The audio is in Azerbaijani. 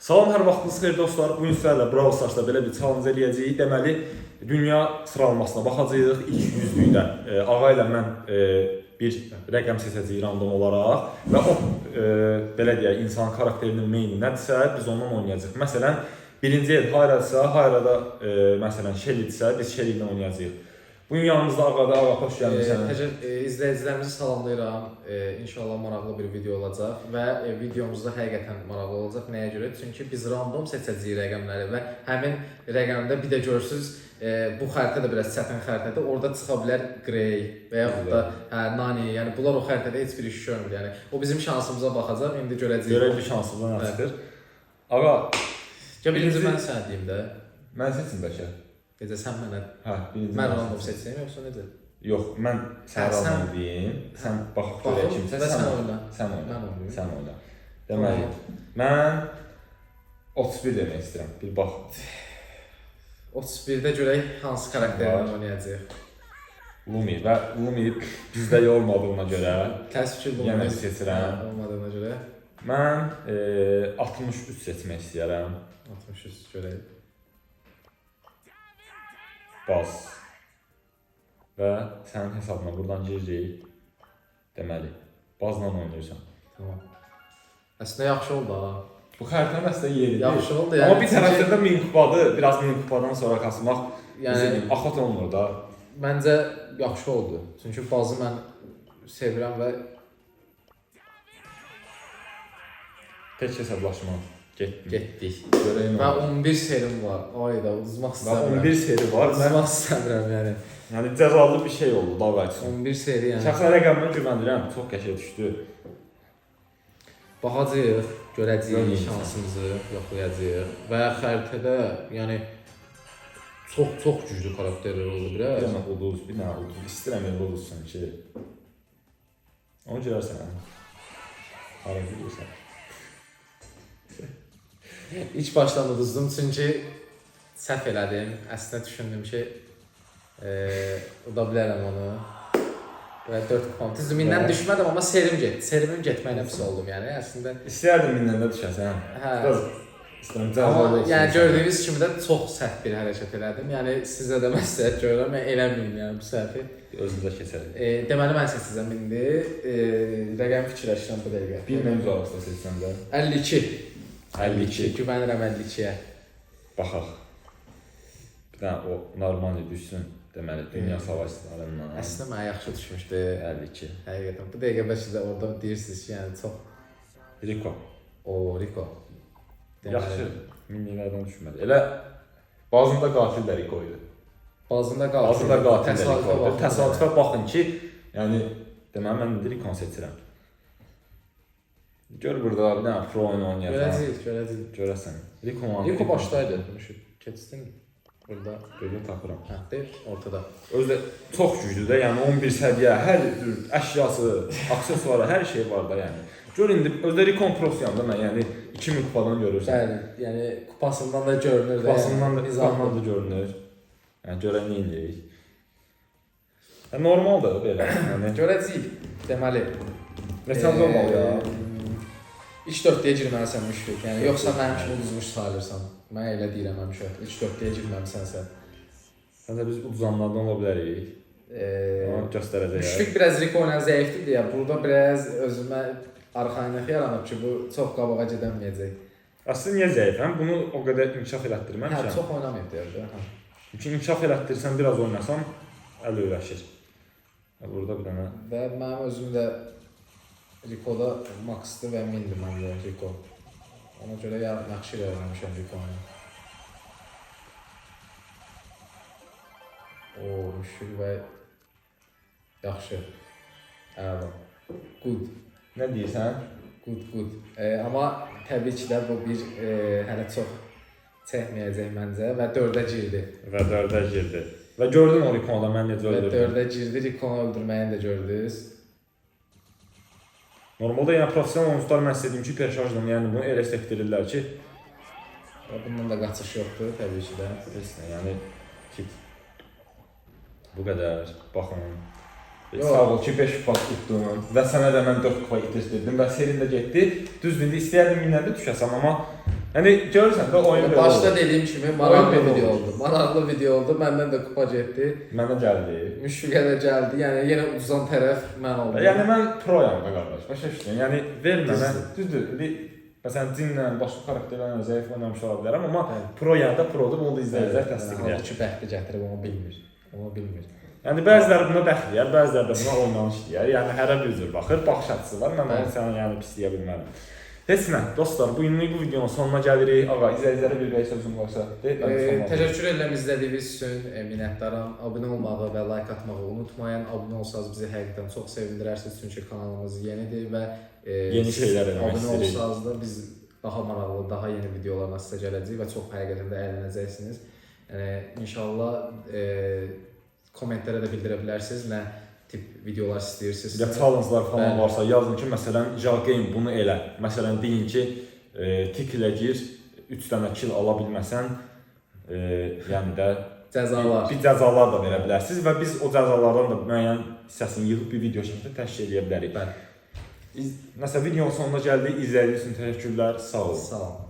Salam, hər vaxtınız xeyir dostlar. Bu gün sizlərlə Brawl Stars'da belə bir challenge eləyəcəyik. Deməli, dünya sıralamasına baxacağıq. İlk yüzlükdə ağa ilə mən bir rəqəm seçəcəyik random olaraq və o belə deyək, insan karakterinin meyni nədirsə, biz ondan oynayacağıq. Məsələn, birinci el Hayra'dsa, Hayra'da məsələn Shelly'dirsə, biz Shelly ilə oynayacağıq. Bugün yanımızda Ağa'da. Ağa, xoş gəlmişsən. İzləyicilərimizi salamlayıram. İnşallah maraqlı bir video olacaq və videomuzda həqiqətən maraqlı olacaq. Nəyə görə? Çünki biz random seçəcəyik rəqəmləri və həmin rəqəmdə bir də görürsüz, bu xəritə də biraz çətin xəritədir. Orada çıxa bilər Grey və yaxud da Nani. Yəni bunlar o xəritədə heç bir iş görmür. Yəni o bizim şansımıza baxacaq. İndi görəcəyik. Görək bir şansımızdan nə çıxır. Ağa, birinci mən sənə deyim də. mən seçim bəlkə. Necə sən mənə? Hə, birinci mən random seçsəm yoxsa necə? Yox, mən sən random deyim. Sən baxıb görək kimsə. Sən oyna. Sən oyna. Mən oynayım. Sən oyna. Deməli, mən 31 demək istəyirəm. Bir bax. 31-də görək hansı karakterlə oynayacağıq. Lumi və Lumi bizdə olmadığına görə Təəssüf ki, Lumi yenə seçirəm. Olmadığına görə. Mən 63 seçmək istəyirəm. 63 görək. Bas. Və sənin hesabına buradan giririk. Deməli, bazla oynayırsan. Tamam. Əslində yaxşı oldu ha. Bu xəritənin əslində yeridir. Yaxşı oldu yəni. Amma bir tərəfdən də min kupadır. Biraz min kupadan sonra kasmaq yəni axat olmur da. Məncə yaxşı oldu. Çünki bazı mən sevirəm və Tək hesablaşma. Getdik. Görəyim. Və 11 serim var. Ayda uduzmaq istəmirəm. 11 seri var. Uduzmaq istəmirəm yəni. Yəni cəzalı bir şey oldu daha qaçsın. 11 seri yəni. Şəxsən rəqəmini güvəndirəm. Çox qəşəng düşdü. Baxacağıq, görəcəyik şansımızı, yoxlayacağıq. Və xəritədə yəni çox güclü karakterlər olur Bir biraz. dənə ulduz, bir dənə ulduz. İstəyirəm elə ulduzsan ki. Onu görərsən. Hara gidiyorsan. İlk başdan uduzdum çünki səhv elədim. Əslində düşündüm ki, uda bilərəm onu. Və 4 kupam. Düzümündən düşmədim, amma serim getdi. Serimim getməklə pis oldum yəni. Əslində İstəyərdim mindən də düşəsən. hə. İstəyirəm Amma cəzalı olsun. yəni gördüyünüz kimi də çox səhv bir hərəkət elədim. Yəni sizə də məsləhət görürəm, mən eləməyim yəni bu səhvi. Özümüzə keçərik. Deməli mən seçəcəm indi. Rəqəm fikirləşirəm bu dəqiqə. Bir mən uzaqda seçsəm də. 52. 52. Güvənirəm 52-yə. Baxaq. Bir dənə o normal düşsün. Deməli, dünya savaşlarından. Əslində mənə yaxşı düşmüşdü. 52. Həqiqətən. Bu dəqiqə bəlkə də orada deyirsiniz ki, yəni çox Rico. Rico. Yaxşı. Minlərdən düşmədi. Elə bazında qatil də Rico idi. Bazında qatil. Bazında qatil də Rico idi. baxın. Təsadüfə baxın ki, yəni deməli mən indi Rico seçirəm. Gör burada bir dənə pro oyun oynayacaq. Görəcəyik. Görəsən. Rico başdaydı. Keçdin burada. Gözə tapıram. Hə, deyil, ortada. Özü də çox güclüdür də, yəni 11 səviyyə, hər cür əşyası, aksesuarı, hər şey var da yəni. Gör indi özdə Rico Prosyandı mən, yəni 2000 kupadan görürsən. Bəli, yəni kupasından da görünür. Kupasından da, nizamdan da görünür. Yəni görən nə edirik. Normaldır belə, yəni. Görəcəyik. Deməli, Neçəncə olmalı ya? İlk 4-dəyə girməlisən müşfiq. Yəni yoxsa mənim kimi uduzmuş sayılırsan. Mən elə deyirəm həmişə. İlk 4-dəyə girməmisənsə. Səncə biz uduzanlardan ola bilərik. Onu göstərəcək. Müşfiq biraz Rico ilə zəifdir deyə burada biraz özümə arxayınlıq yaranıb ki, bu çox qabağa gedəməyəcək. Əslində niyə zəifəm? Bunu o qədər inkişaf elətdirməmişəm. Hə, çox oynamayıb deyirdi. Hə. Çünki inkişaf elətdirsən, biraz oynasam əl öyrəşir. Burada bir dənə. Və mənim özüm də Rico'da maxdır və mindir məncə Rico. Ona görə yaxşı öyrənmişəm Rico'nu. Müşfiq və yaxşı. Əla. Good. Nə deyirsən? Good. Amma təbii ki də bu bir hələ çox çəkməyəcək məncə və 4-ə girdi. Və 4-ə girdi. Və gördün o Rico'da mən necə öldürdüm. Və 4-ə girdi, Rico'nu öldürməyini də gördünüz. Normalda yəni professional oyuncular mən istədiyim ki, hiperşarjla, yəni bunu elə sekdirirlər ki, bundan da qaçış yoxdur təbii ki də. Yəni kit. Bu qədər. Baxın. Sağ ol ki 5 kupa tutdun və sənə də mən 4 kupa itirdim və serin də getdi. Düzdür, indi istəyərdim minlərdə düşəsəm, amma Yəni görürsən də oyun belə Başda oldu. dediyim kimi maraqlı Oyun belə video olur. oldu. Maraqlı video oldu. Məndən də kupa getdi. Mənə gəldi. Müşfiqə də gəldi. Yəni yenə uduzan tərəf mən oldum. Yəni mən proyam da qardaş. Başa düşdün? Yəni ver mənə. Düzdür. İndi məsələn cinlə, başqa xarakterlərlə zəif oynamış ola bilərəm, amma pro yəni də produr, bunu da izləyicilər təsdiqləyər. Halbuki bəxti gətirib onu bilmir. Onu bilmir. Yəni bəziləri buna bəxt deyər, bəziləri də buna oynanış deyər. Yəni hərə bir cür baxır, baxış açısı var. Mən onu sənə yəni pisləyə bilmərəm. Heç nə, dostlar, bu günlük bu videonun sonuna gəlirik. Ağa, izləyicilərə bir bəy sözüm varsa, Təşəkkür edirəm izlədiyiniz üçün, minnətdaram. Abunə olmağı və like atmağı unutmayın. Abunə olsanız bizi həqiqətən çox sevindirərsiniz, çünki kanalımız yenidir və yeni şeylər eləmək abunə istəyirik. olsanız da biz daha maraqlı, daha yeni videolarla sizə gələcəyik və çox həqiqətən də əylənəcəksiniz. Yəni inşallah kommentlərə də bildirə bilərsiniz nə tip videolar istəyirsiniz. Ya challenge-lar falan varsa yazın ki, məsələn, Jaqeyn bunu elə. Məsələn, deyin ki, tik ilə gir, 3 dənə kill ala bilməsən, yəni də Cəzalar. Bir cəzalar da verə bilərsiniz və biz o cəzalardan da müəyyən hissəsini yığıb bir video şəklində təşkil edə bilərik. Nəsə videonun sonuna gəldik. İzlədiyiniz üçün təşəkkürlər. Sağ olun. Sağ olun.